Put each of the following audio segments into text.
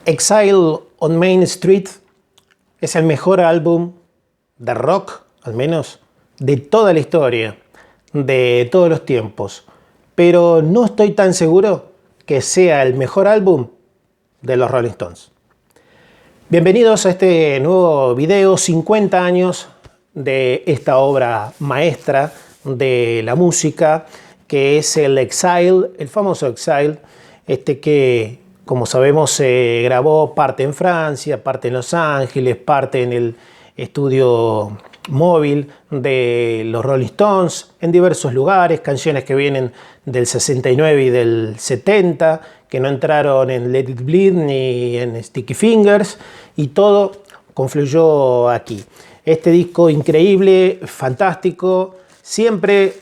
Exile on Main Street es el mejor álbum de rock, al menos, de toda la historia, de todos los tiempos. Pero no estoy tan seguro que sea el mejor álbum de los Rolling Stones. Bienvenidos a este nuevo video, 50 años de esta obra maestra de la música, que es el Exile, el famoso Exile, que, como sabemos, se grabó parte en Francia, parte en Los Ángeles, parte en el estudio móvil de los Rolling Stones, en diversos lugares, canciones que vienen del 69 y del 70, que no entraron en Let It Bleed ni en Sticky Fingers, y todo confluyó aquí. Este disco increíble, fantástico, siempre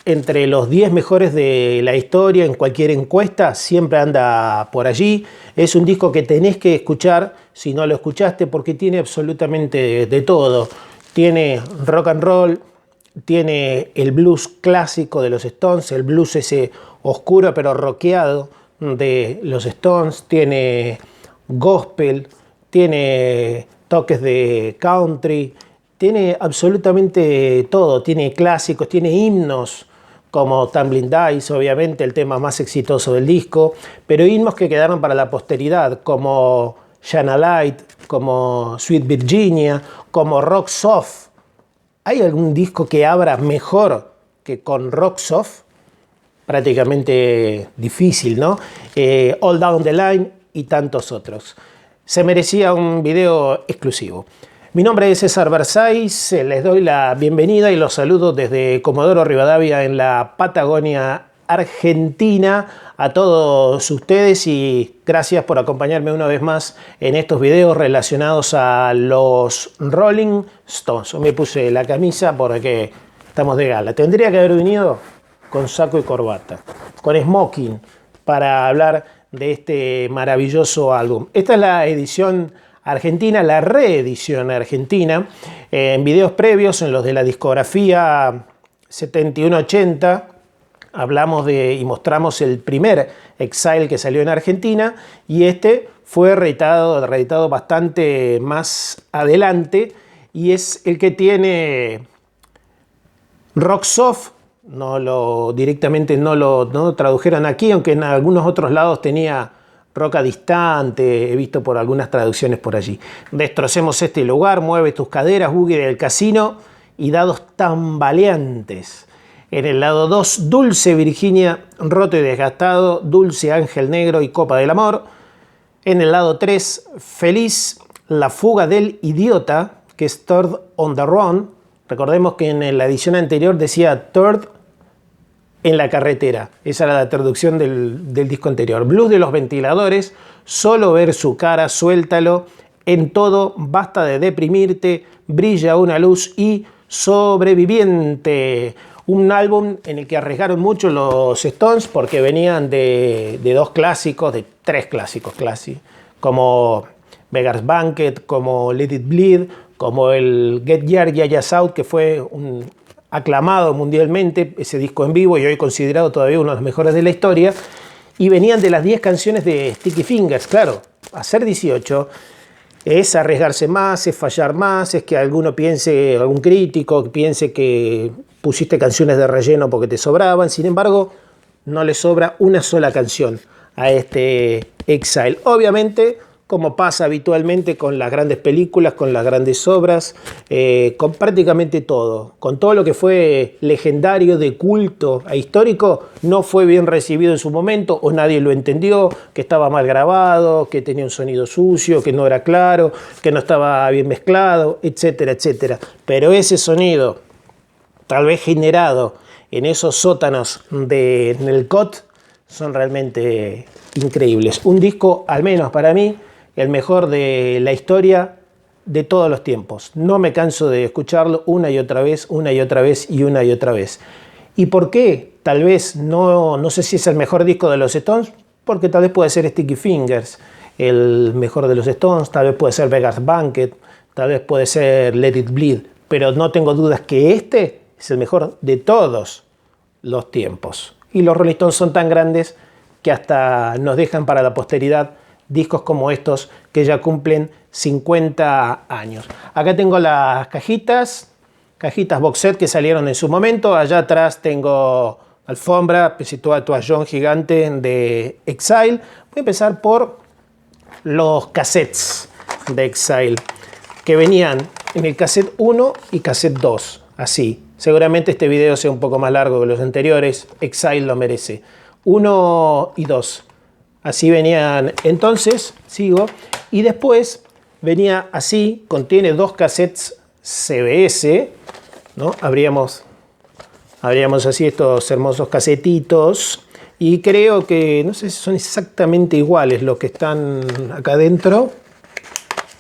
entre los 10 mejores de la historia en cualquier encuesta, siempre anda por allí. Es un disco que tenés que escuchar si no lo escuchaste, porque tiene absolutamente de todo. Tiene rock and roll, tiene el blues clásico de los Stones, el blues ese oscuro pero rockeado de los Stones, tiene gospel, tiene toques de country, tiene absolutamente todo, tiene clásicos, tiene himnos como Tumbling Dice, obviamente el tema más exitoso del disco, pero himnos que quedaron para la posteridad, como Shine a Light, como Sweet Virginia, como Rock Soft. ¿Hay algún disco que abra mejor que con Rock Soft? Prácticamente difícil, ¿no? All Down the Line y tantos otros. Se merecía un video exclusivo. Mi nombre es César Versáis, les doy la bienvenida y los saludo desde Comodoro Rivadavia en la Patagonia Argentina a todos ustedes, y gracias por acompañarme una vez más en estos videos relacionados a los Rolling Stones. Me puse la camisa porque estamos de gala. Tendría que haber venido con saco y corbata, con smoking, para hablar de este maravilloso álbum. Esta es la edición argentina, la reedición argentina. En videos previos, en los de la discografía 71-80, hablamos y mostramos el primer Exile que salió en Argentina, y este fue reeditado bastante más adelante, y es el que tiene Rock Soft. Directamente no lo tradujeron aquí, aunque en algunos otros lados tenía Roca Distante, he visto por algunas traducciones por allí. Destrocemos este lugar, mueve tus caderas, boogie del casino y dados tambaleantes. En el lado 2, Dulce Virginia, roto y desgastado, Dulce Ángel Negro y Copa del Amor. En el lado 3, Feliz, la fuga del idiota, que es Third on the Run. Recordemos que en la edición anterior decía Third en la carretera. Esa era la traducción del disco anterior. Blues de los ventiladores, Solo ver su cara, Suéltalo, En todo, Basta de deprimirte, Brilla una luz y Sobreviviente. Un álbum en el que arriesgaron mucho los Stones, porque venían de dos clásicos, de tres clásicos casi, como Beggar's Banquet, como Let It Bleed, como el Get Your Yayas Out, que fue un aclamado mundialmente, ese disco en vivo, y hoy considerado todavía uno de los mejores de la historia. Y venían de las 10 canciones de Sticky Fingers. Claro, hacer 18 es arriesgarse más, es fallar más, es que algún crítico piense que pusiste canciones de relleno porque te sobraban. Sin embargo, no le sobra una sola canción a este Exile. Obviamente, como pasa habitualmente con las grandes películas, con las grandes obras, con prácticamente todo. Con todo lo que fue legendario, de culto e histórico, no fue bien recibido en su momento, o nadie lo entendió, que estaba mal grabado, que tenía un sonido sucio, que no era claro, que no estaba bien mezclado, etcétera, etcétera. Pero ese sonido, tal vez generado en esos sótanos en el COT, son realmente increíbles. Un disco, al menos para mí, el mejor de la historia de todos los tiempos. No me canso de escucharlo una y otra vez, una y otra vez y una y otra vez. ¿Y por qué? Tal vez, no sé si es el mejor disco de los Stones, porque tal vez puede ser Sticky Fingers el mejor de los Stones, tal vez puede ser Beggar's Banquet, tal vez puede ser Let It Bleed, pero no tengo dudas que este es el mejor de todos los tiempos. Y los Rolling Stones son tan grandes que hasta nos dejan para la posteridad discos como estos que ya cumplen 50 años. Acá tengo las cajitas box set que salieron en su momento. Allá atrás tengo alfombra, toallón gigante de Exile. Voy a empezar por los cassettes de Exile, que venían en el cassette 1 y cassette 2, así. Seguramente este video sea un poco más largo que los anteriores, Exile lo merece. 1 y 2, así venían entonces, sigo. Y después venía así, contiene 2 cassettes CBS, ¿no? Abríamos así estos hermosos casetitos. Y creo que, no sé si son exactamente iguales los que están acá adentro.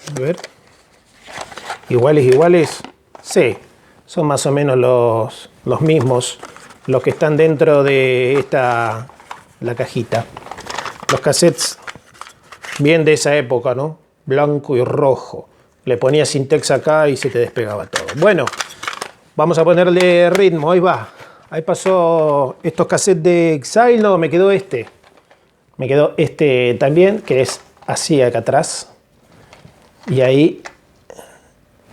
A ver. Iguales. Sí, son más o menos los mismos. Los que están dentro de la cajita. Los cassettes bien de esa época, ¿no? Blanco y rojo. Le ponías Syntex acá y se te despegaba todo. Bueno, vamos a ponerle ritmo. Ahí va. Ahí pasó estos cassettes de Exile. No, me quedó este. Me quedó este también, que es así acá atrás. Y ahí,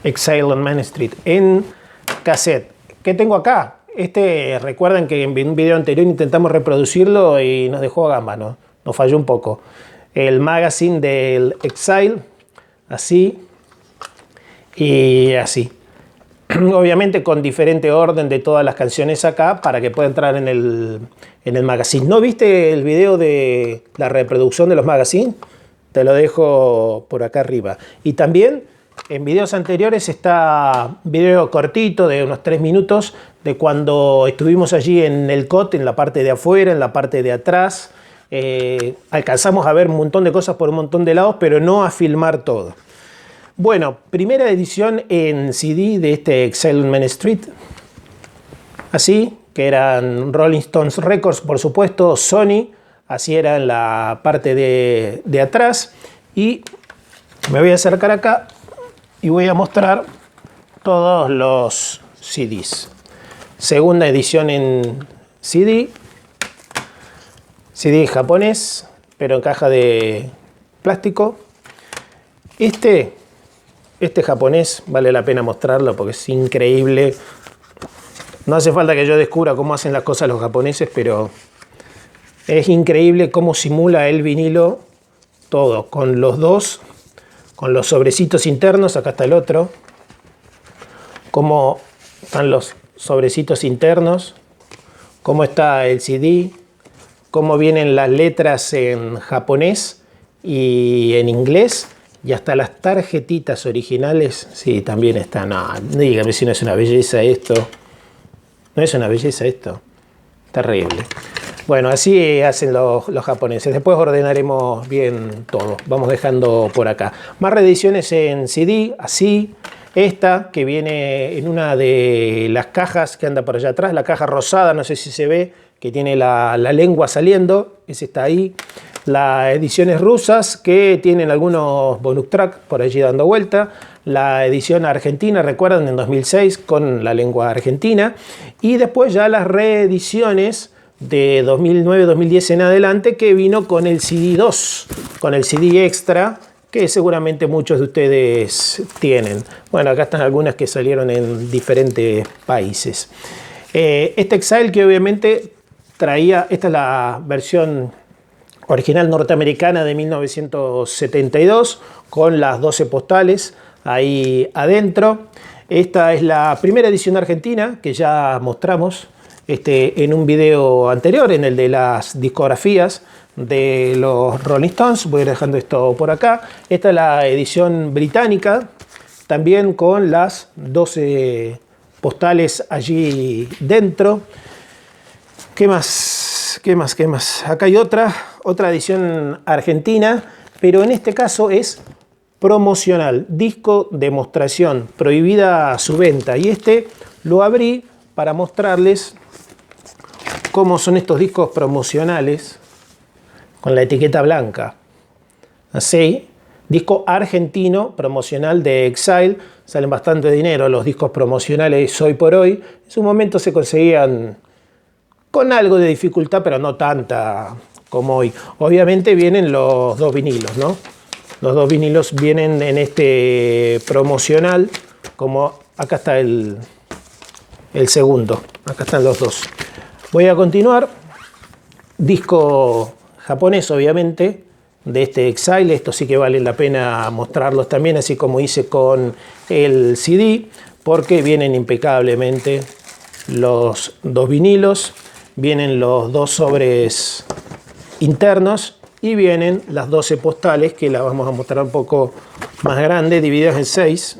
Exile on Main Street, en cassette. ¿Qué tengo acá? Recuerden que en un video anterior intentamos reproducirlo y nos dejó a gamba, ¿no? Nos falló un poco. El magazine del Exile, así y así. Obviamente con diferente orden de todas las canciones acá para que pueda entrar en el magazine. ¿No viste el video de la reproducción de los magazines? Te lo dejo por acá arriba. Y también en videos anteriores está un video cortito de unos 3 minutos de cuando estuvimos allí en el COT, en la parte de afuera, en la parte de atrás. Alcanzamos a ver un montón de cosas por un montón de lados, pero no a filmar todo. Bueno, primera edición en CD de este Exile on Main Street. Así, que eran Rolling Stones Records, por supuesto, Sony. Así era en la parte de atrás. Y me voy a acercar acá y voy a mostrar todos los CDs. Segunda edición en CD. CD japonés, pero en caja de plástico. Este japonés vale la pena mostrarlo porque es increíble. No hace falta que yo descubra cómo hacen las cosas los japoneses, pero es increíble cómo simula el vinilo todo, con los sobrecitos internos. Acá está el otro. Cómo están los sobrecitos internos, cómo está el CD, cómo vienen las letras en japonés y en inglés. Y hasta las tarjetitas originales, sí, también están. No, dígame si no es una belleza esto. No es una belleza esto. Terrible. Bueno, así hacen los japoneses. Después ordenaremos bien todo. Vamos dejando por acá. Más reediciones en CD, así. Esta que viene en una de las cajas que anda por allá atrás. La caja rosada, no sé si se ve, que tiene la lengua saliendo. Ese está ahí. Las ediciones rusas que tienen algunos bonus track por allí dando vuelta. La edición argentina, recuerdan, en 2006 con la lengua argentina. Y después ya las reediciones de 2009-2010 en adelante que vino con el CD2, con el CD extra, que seguramente muchos de ustedes tienen. Bueno, acá están algunas que salieron en diferentes países. Este Exile que obviamente traía, esta es la versión original norteamericana de 1972 con las 12 postales ahí adentro. Esta es la primera edición argentina que ya mostramos en un video anterior, en el de las discografías de los Rolling Stones. Voy a ir dejando esto por acá. Esta es la edición británica, también con las 12 postales allí dentro. ¿Qué más? Acá hay otra edición argentina, pero en este caso es promocional, disco demostración, prohibida su venta. Y lo abrí para mostrarles cómo son estos discos promocionales con la etiqueta blanca. Así, disco argentino promocional de Exile. Salen bastante dinero los discos promocionales hoy por hoy. En su momento se conseguían con algo de dificultad, pero no tanta como hoy. Obviamente vienen los dos vinilos, ¿no? Los dos vinilos vienen en este promocional, como acá está el segundo, acá están los dos. Voy a continuar, disco japonés obviamente, de este Exile, esto sí que vale la pena mostrarlos también, así como hice con el CD, porque vienen impecablemente los dos vinilos, vienen los dos sobres internos y vienen las 12 postales, que las vamos a mostrar un poco más grande, divididas en 6.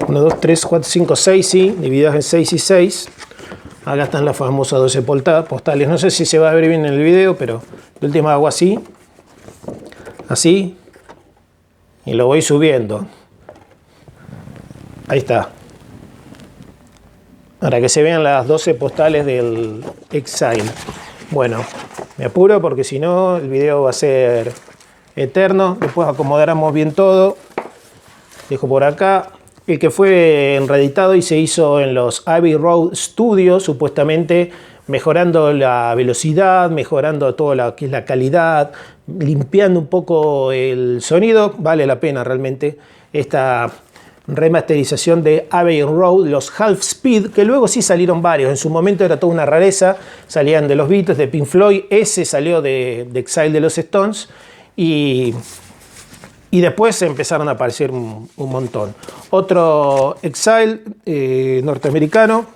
1, 2, 3, 4, 5, 6, sí, divididas en 6 y 6. Acá están las famosas 12 postales. No sé si se va a ver bien en el video, pero de última hago así. Así. Y lo voy subiendo. Ahí está. Para que se vean las 12 postales del Exile. Bueno, me apuro porque si no el video va a ser eterno. Después acomodaremos bien todo. Dejo por acá el que fue reeditado y se hizo en los Abbey Road Studios, supuestamente mejorando la velocidad, mejorando todo lo que es la calidad, limpiando un poco el sonido. Vale la pena realmente esta remasterización de Abbey Road, los Half Speed, que luego sí salieron varios. En su momento era toda una rareza, salían de los Beatles, de Pink Floyd, ese salió de Exile de los Stones y después empezaron a aparecer un montón. Otro Exile norteamericano.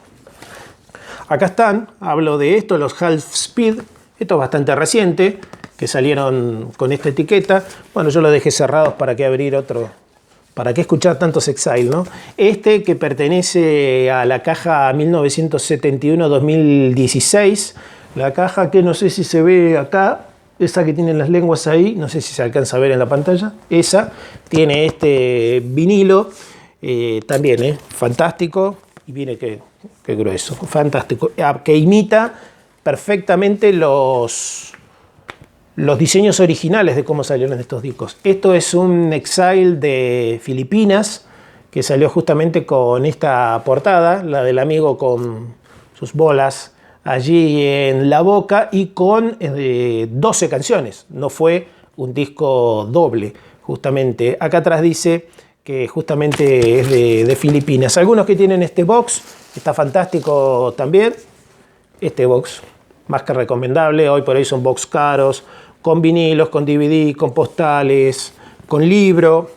Acá están, hablo de esto, los Half Speed. Esto es bastante reciente, que salieron con esta etiqueta. Bueno, yo lo dejé cerrados para que abrir otro. ¿Para qué escuchar tantos Exile, no? Este que pertenece a la caja 1971-2016. La caja que no sé si se ve acá. Esa que tiene las lenguas ahí, no sé si se alcanza a ver en la pantalla. Esa tiene este vinilo, también fantástico. Y viene que grueso, fantástico. Que imita perfectamente los diseños originales de cómo salieron estos discos. Esto es un Exile de Filipinas, que salió justamente con esta portada, la del amigo con sus bolas allí en la boca y con 12 canciones. No fue un disco doble, justamente. Acá atrás dice que justamente es de Filipinas. Algunos que tienen este box, está fantástico también. Este box, más que recomendable. Hoy por ahí son box caros, con vinilos, con DVD, con postales, con libro.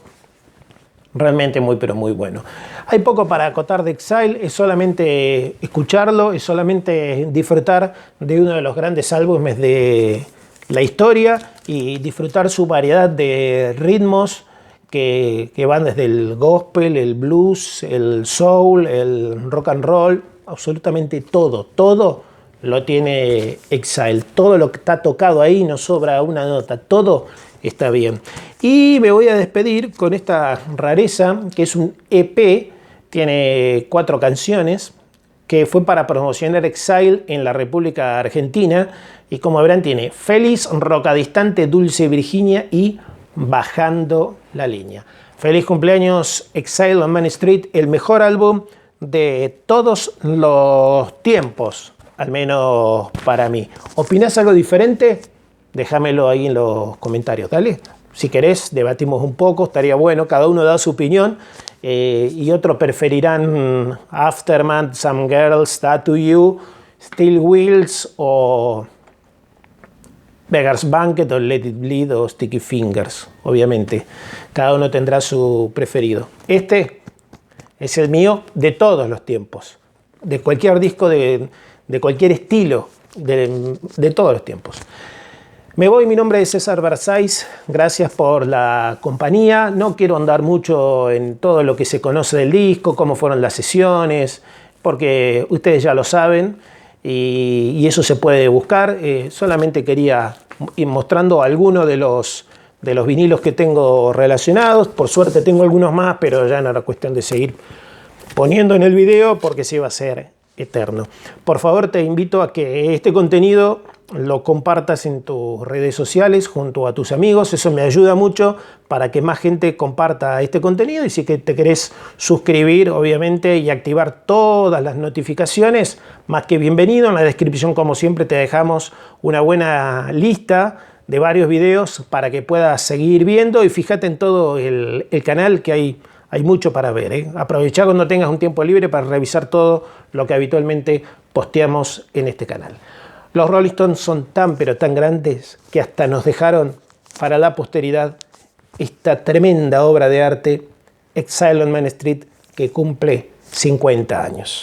Realmente muy, pero muy bueno. Hay poco para acotar de Exile, es solamente escucharlo, es solamente disfrutar de uno de los grandes álbumes de la historia y disfrutar su variedad de ritmos que van desde el gospel, el blues, el soul, el rock and roll, absolutamente todo, todo lo tiene Exile. Todo lo que está tocado ahí, no sobra una nota, todo está bien. Y me voy a despedir con esta rareza, que es un EP, tiene 4 canciones, que fue para promocionar Exile en la República Argentina. Y como verán, tiene Feliz, Rocadistante, Dulce Virginia y Bajando la Línea. Feliz cumpleaños Exile on Main Street, el mejor álbum de todos los tiempos, al menos para mí. ¿Opinás algo diferente? Déjamelo ahí en los comentarios, dale. Si querés, debatimos un poco, estaría bueno, cada uno da su opinión. Y otros preferirán Aftermath, Some Girls, Tattoo You, Steel Wheels o Beggar's Banquet o Let It Bleed o Sticky Fingers. Obviamente, cada uno tendrá su preferido. Este es el mío de todos los tiempos, de cualquier disco, de cualquier estilo, de todos los tiempos. Me voy, mi nombre es César Versáis, gracias por la compañía. No quiero andar mucho en todo lo que se conoce del disco, cómo fueron las sesiones, porque ustedes ya lo saben y eso se puede buscar. Solamente quería ir mostrando algunos de los vinilos que tengo relacionados. Por suerte tengo algunos más, pero ya no era cuestión de seguir poniendo en el video porque se iba a ser eterno. Por favor, te invito a que este contenido lo compartas en tus redes sociales junto a tus amigos. Eso me ayuda mucho para que más gente comparta este contenido. Y si que te querés suscribir, obviamente, y activar todas las notificaciones, más que bienvenido. En la descripción, como siempre, te dejamos una buena lista de varios videos para que puedas seguir viendo. Y fíjate en todo el canal, que hay mucho para ver, ¿eh? Aprovecha cuando tengas un tiempo libre para revisar todo lo que habitualmente posteamos en este canal. Los Rolling Stones son tan pero tan grandes que hasta nos dejaron para la posteridad esta tremenda obra de arte, Exile on Main Street, que cumple 50 años.